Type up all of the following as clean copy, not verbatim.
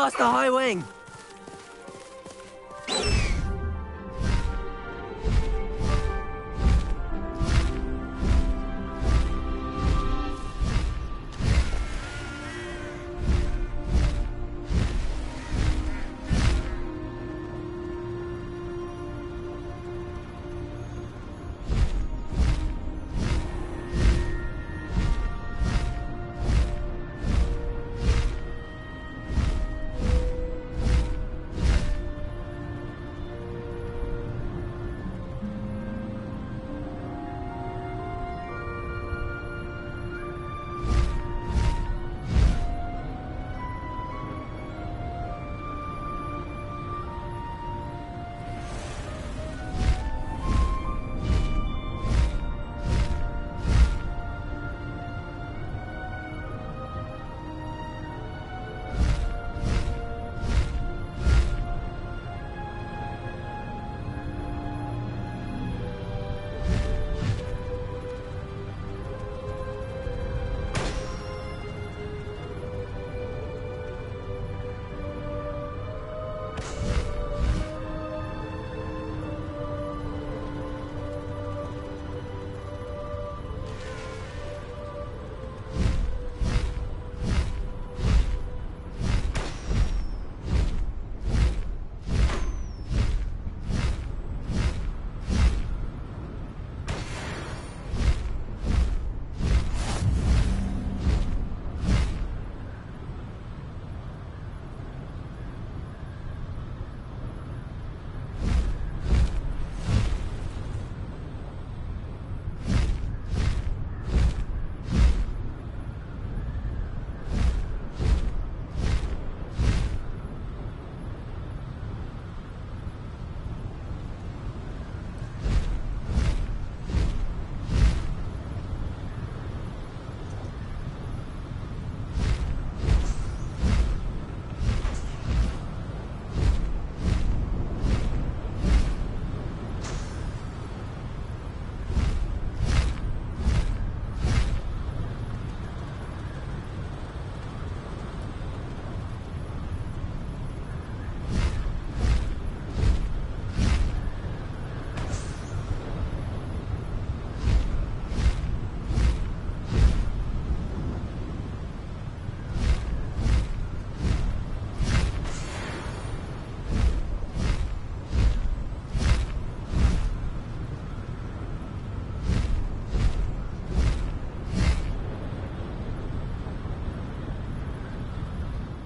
Faster, High Wing!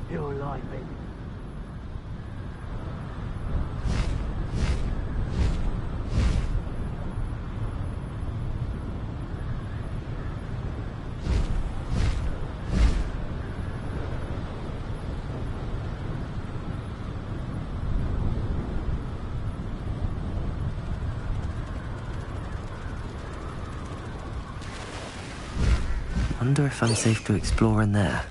You're alive, baby. Wonder if I'm safe to explore in there.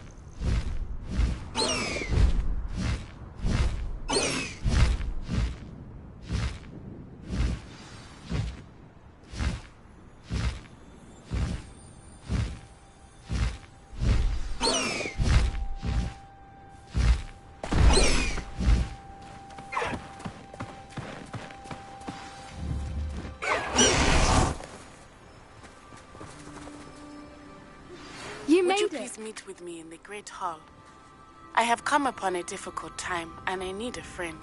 Would you please meet with me in the Great Hall? I have come upon a difficult time, and I need a friend.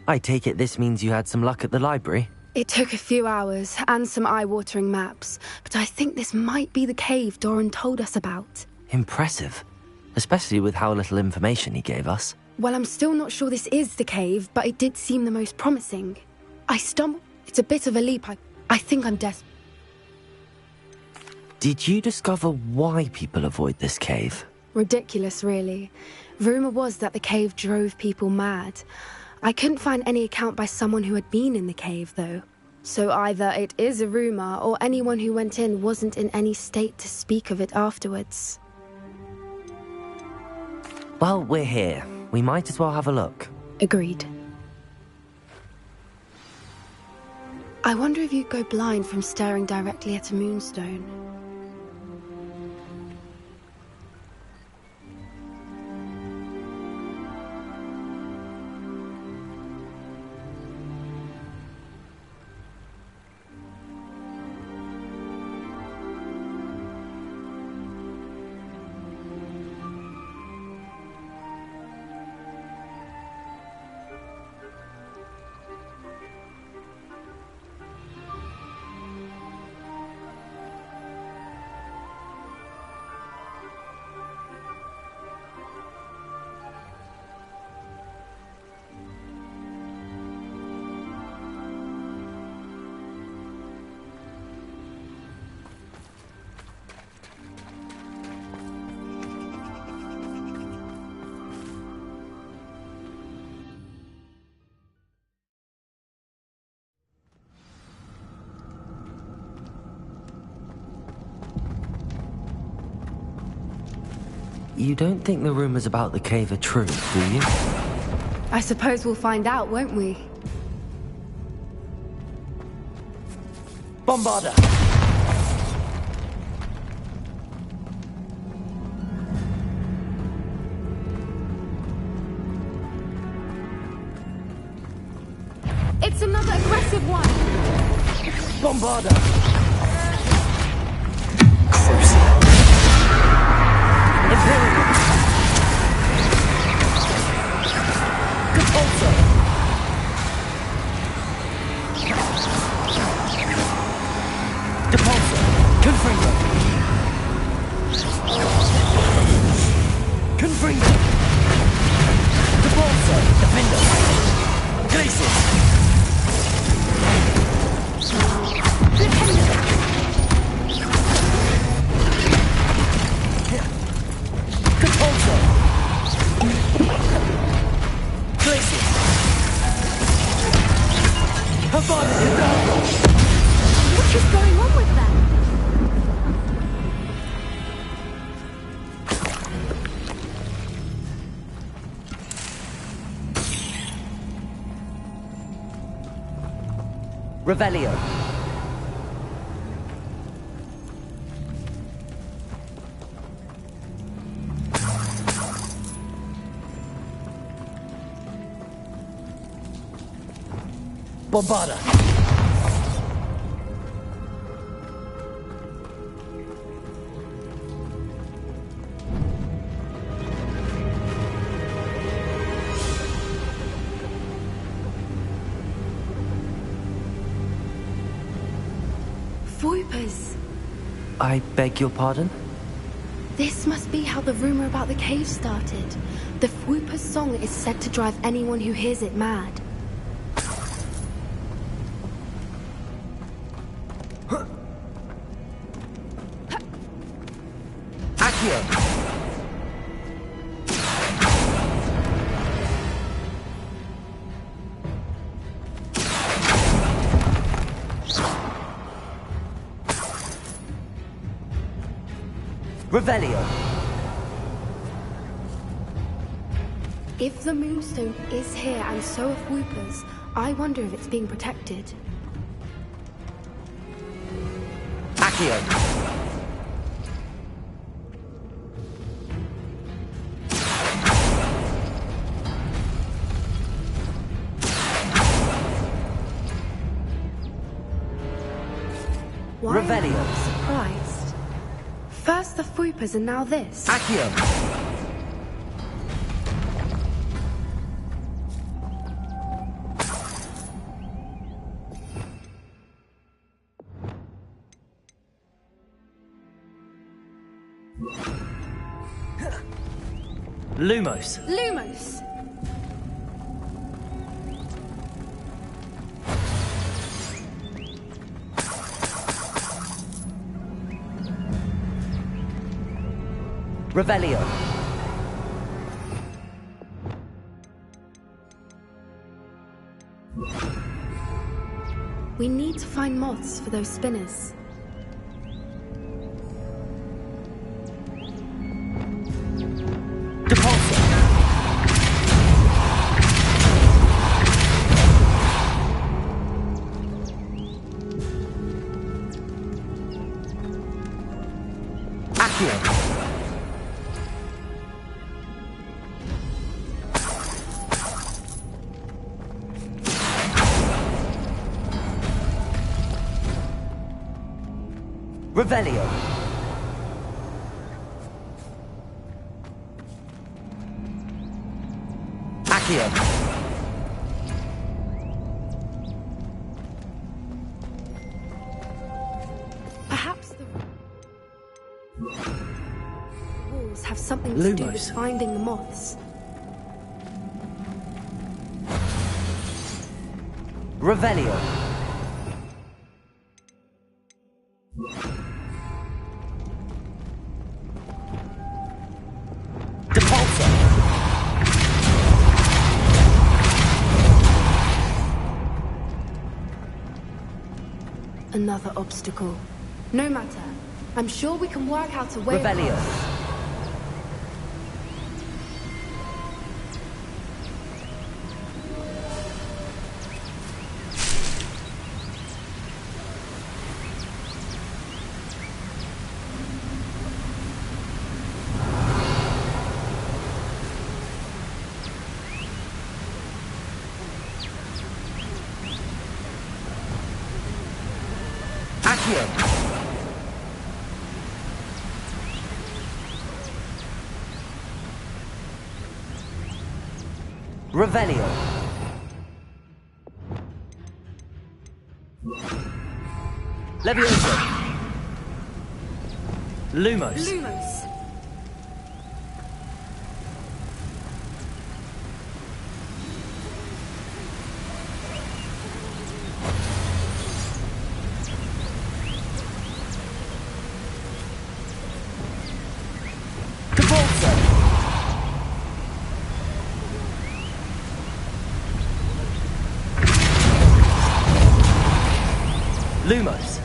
I take it this means you had some luck at the library? It took a few hours and some eye-watering maps, but I think this might be the cave Doran told us about. Impressive. Especially with how little information he gave us. Well, I'm still not sure this is the cave, but it did seem the most promising. I stumbled. It's a bit of a leap. I think I'm desperate. Did you discover why people avoid this cave? Ridiculous, really. Rumor was that the cave drove people mad. I couldn't find any account by someone who had been in the cave, though. So either it is a rumour, or anyone who went in wasn't in any state to speak of it afterwards. Well, we're here. We might as well have a look. Agreed. I wonder if you'd go blind from staring directly at a moonstone. You don't think the rumors about the cave are true, do you? I suppose we'll find out, won't we? Bombarder! It's another aggressive one! Bombarder! Imperial! Repulsor! Depulsor! Confringo! Confringo! Depulsor! Defender! Glacius! Defender! Depulsor! Glacius! Havana Hidalgo! What is going on with them? Revelio. Bombarda. Voipers. I beg your pardon? This must be how the rumor about the cave started. The Whooper's song is said to drive anyone who hears it mad. Accio! Revelio. If the Moonstone is here and so are Whoopers, I wonder if it's being protected. Accio. Why am I Revelio. not surprised? First the Whoopers and now this. Accio. Lumos. Lumos! Revelio. We need to find moths for those spinners. Revelio. Accio. Perhaps the walls have something to do with finding the moths. Revelio. Another obstacle. No matter. I'm sure we can work out a way across. Revelio. Levioso. Lumos. Lumos. Lumos.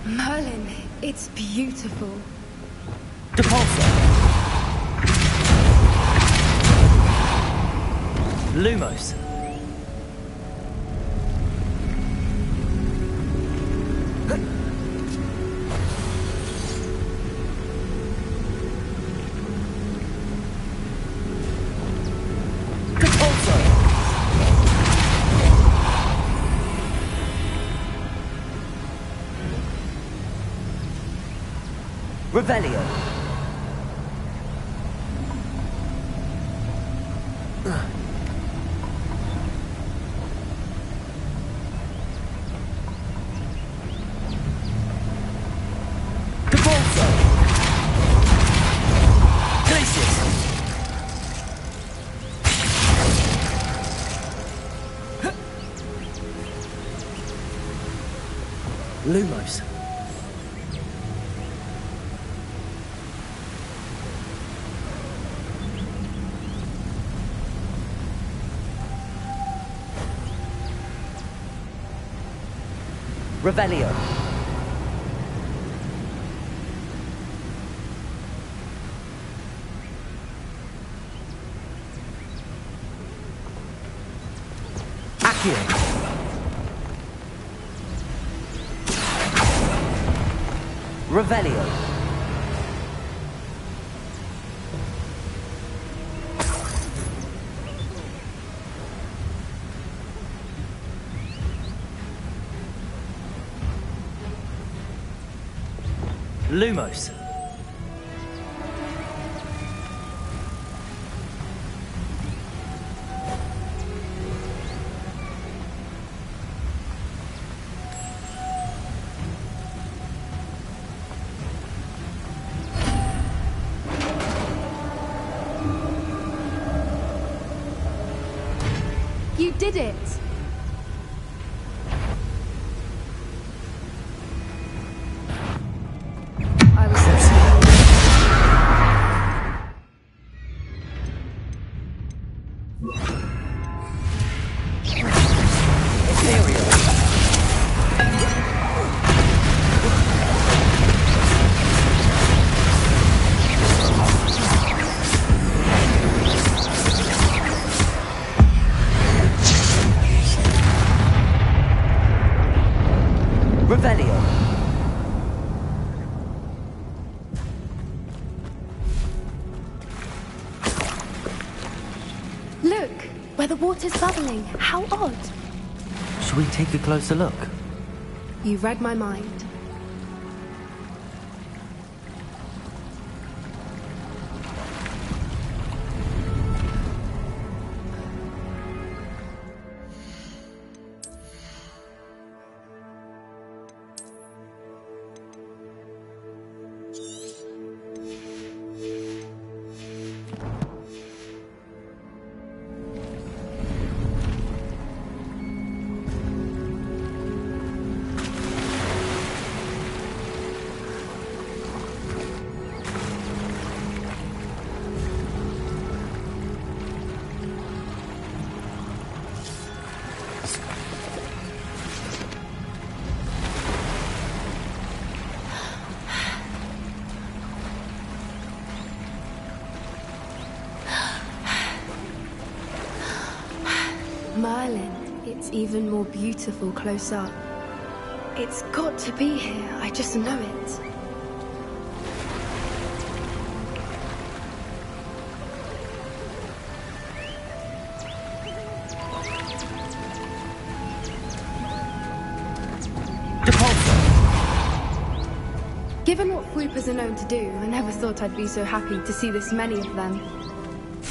Merlin, it's beautiful. Depulso. Lumos. Revelio. Depulso. Glacius. Lumos. Revelio. Accio. Revelio. Lumos. You did it! Look, where the water's bubbling. How odd. Shall we take a closer look? You read my mind. Merlin, it's even more beautiful close up. It's got to be here, I just know it. Given what Floopers are known to do, I never thought I'd be so happy to see this many of them.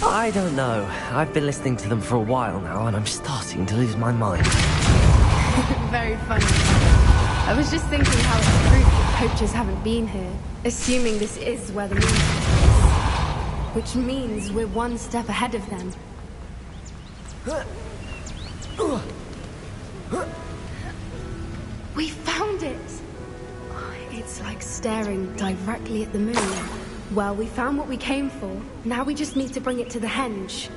I don't know. I've been listening to them for a while now, and I'm starting to lose my mind. Very funny. I was just thinking how it's proof that poachers haven't been here, assuming this is where the moon is. Which means we're one step ahead of them. We found it! It's like staring directly at the moon. Well, we found what we came for. Now we just need to bring it to the henge.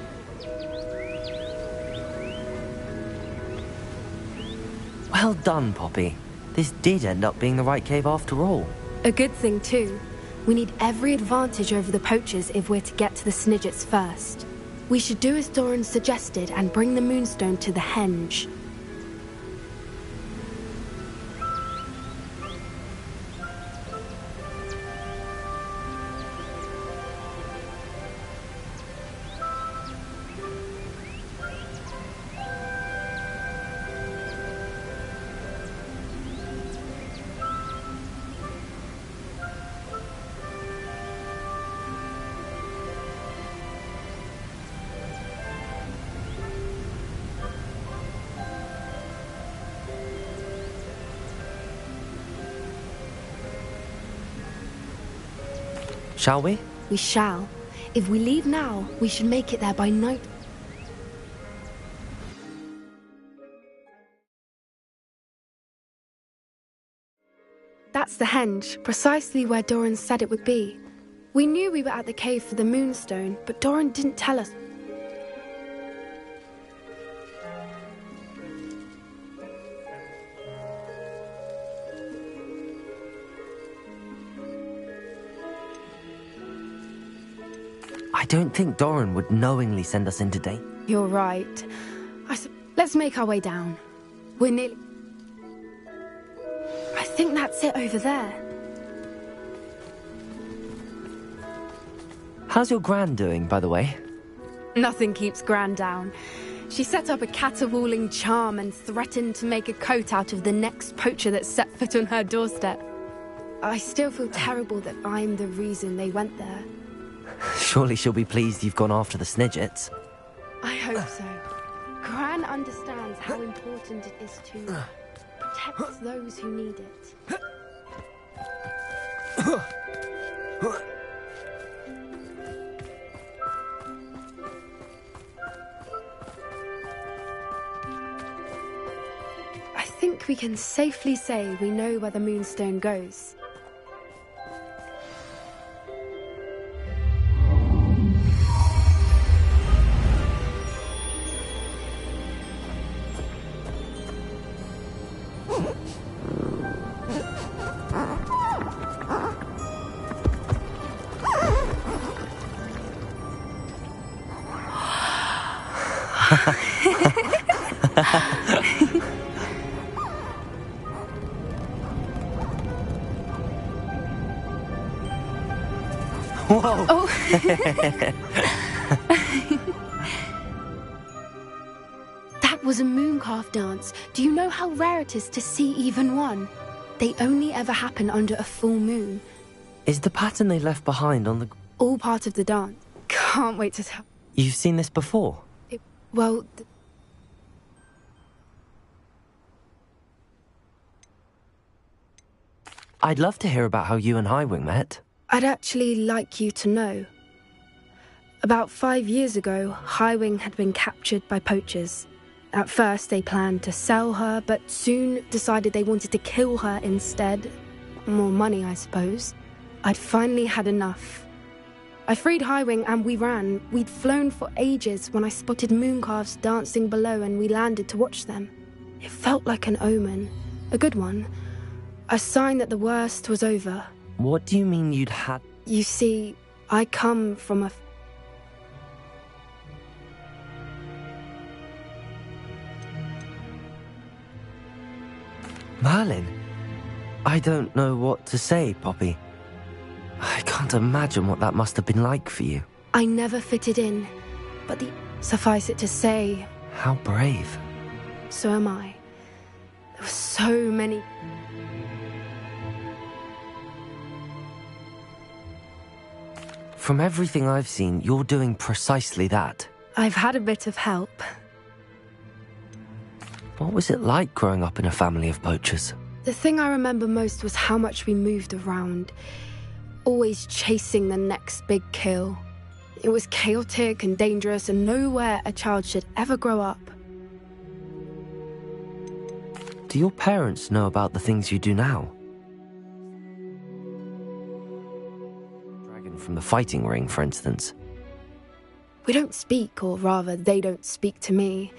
Well done, Poppy. This did end up being the right cave after all. A good thing, too. We need every advantage over the poachers if we're to get to the Snidgets first. We should do as Doran suggested and bring the moonstone to the henge. Shall we? We shall. If we leave now, we should make it there by night. That's the henge, precisely where Doran said it would be. We knew we were at the cave for the moonstone, but Doran didn't tell us. I don't think Doran would knowingly send us into danger. You're right. Let's make our way down. We're nearly... I think that's it over there. How's your Gran doing, by the way? Nothing keeps Gran down. She set up a caterwauling charm and threatened to make a coat out of the next poacher that set foot on her doorstep. I still feel terrible that I'm the reason they went there. Surely she'll be pleased you've gone after the Snidgets. I hope so. Gran understands how important it is to protect those who need it. I think we can safely say we know where the moonstone goes. Whoa! Oh. That was a mooncalf dance. Do you know how rare it is to see even one? They only ever happen under a full moon. Is the pattern they left behind on the... All part of the dance. Can't wait to tell. You've seen this before? Well... I'd love to hear about how you and Highwing met. I'd actually like you to know. About 5 years ago, Highwing had been captured by poachers. At first, they planned to sell her, but soon decided they wanted to kill her instead. More money, I suppose. I'd finally had enough. I freed Highwing and we ran. We'd flown for ages when I spotted mooncalves dancing below and we landed to watch them. It felt like an omen. A good one. A sign that the worst was over. What do you mean you'd had... You see, I come from a... Merlin? I don't know what to say, Poppy. I can't imagine what that must have been like for you. I never fitted in, but suffice it to say... How brave. So am I. There were so many... From everything I've seen, you're doing precisely that. I've had a bit of help. What was it like growing up in a family of poachers? The thing I remember most was how much we moved around, always chasing the next big kill. It was chaotic and dangerous and nowhere a child should ever grow up. Do your parents know about the things you do now? Dragon from the fighting ring, for instance. We don't speak, or rather, they don't speak to me.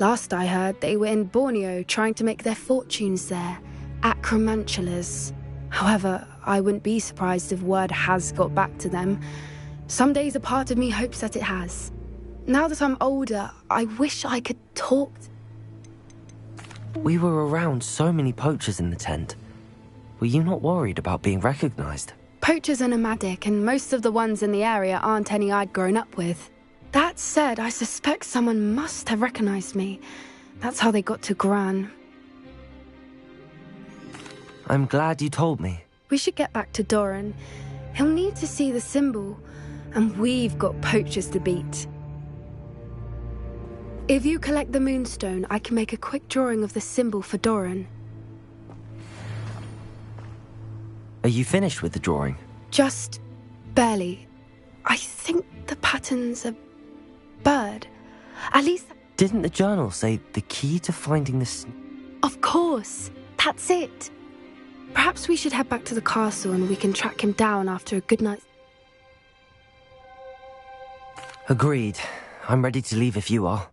Last I heard, they were in Borneo trying to make their fortunes there, acromantulas. However, I wouldn't be surprised if word has got back to them. Some days a part of me hopes that it has. Now that I'm older, I wish I could talk. We were around so many poachers in the tent. Were you not worried about being recognized? Poachers are nomadic, and most of the ones in the area aren't any I'd grown up with. That said, I suspect someone must have recognized me. That's how they got to Gran. I'm glad you told me. We should get back to Doran. He'll need to see the symbol, and we've got poachers to beat. If you collect the moonstone, I can make a quick drawing of the symbol for Doran. Are you finished with the drawing? Just barely. I think the pattern's a bird. At least... Didn't the journal say the key to finding this... Of course. That's it. Perhaps we should head back to the castle and we can track him down after a good night. Agreed. I'm ready to leave if you are.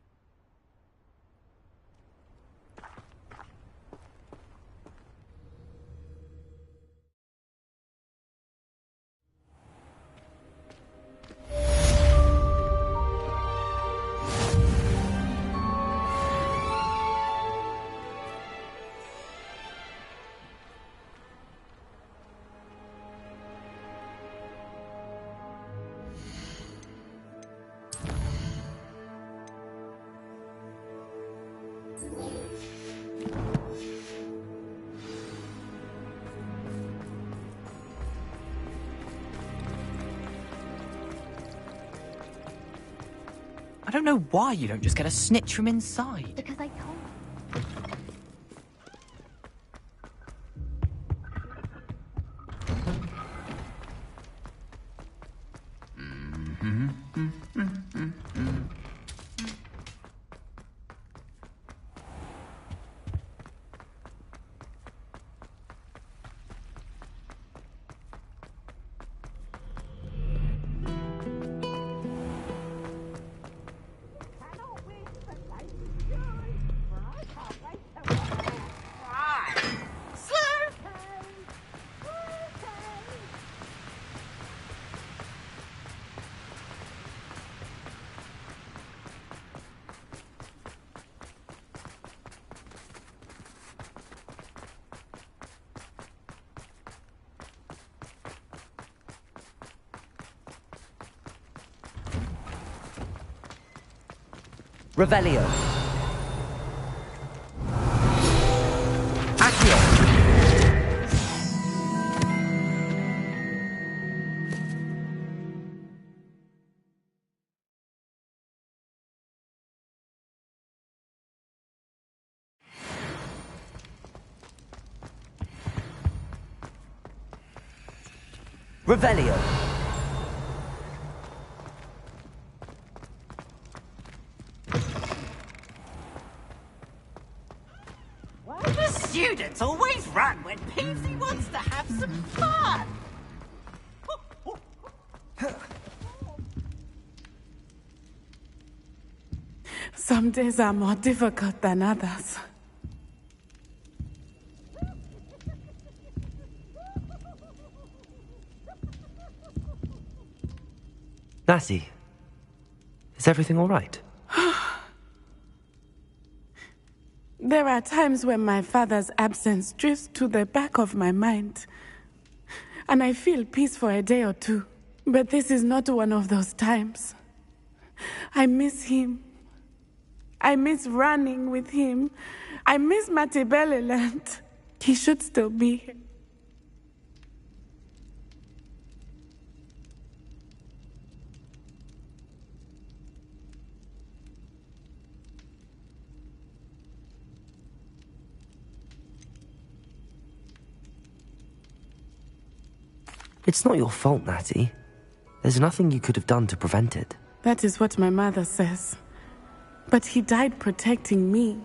I don't know why you don't just get a snitch from inside. Because I can't. Revelio. Accio. Revelio. The students always run when Peasy wants to have some fun. Some days are more difficult than others. Natty, is everything all right? There are times when my father's absence drifts to the back of my mind, and I feel peace for a day or two. But this is not one of those times. I miss him. I miss running with him. I miss Matibeleland. He should still be here. It's not your fault, Natty. There's nothing you could have done to prevent it. That is what my mother says. But he died protecting me.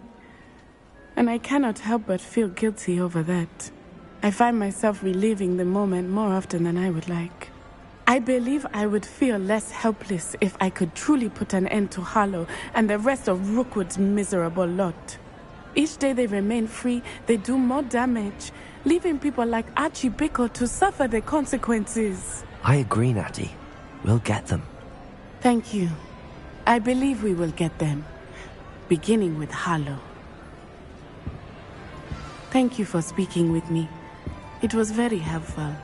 And I cannot help but feel guilty over that. I find myself reliving the moment more often than I would like. I believe I would feel less helpless if I could truly put an end to Harlow and the rest of Rookwood's miserable lot. Each day they remain free, they do more damage, leaving people like Archie Bickle to suffer the consequences. I agree, Natty. We'll get them. Thank you. I believe we will get them, beginning with Harlow. Thank you for speaking with me. It was very helpful.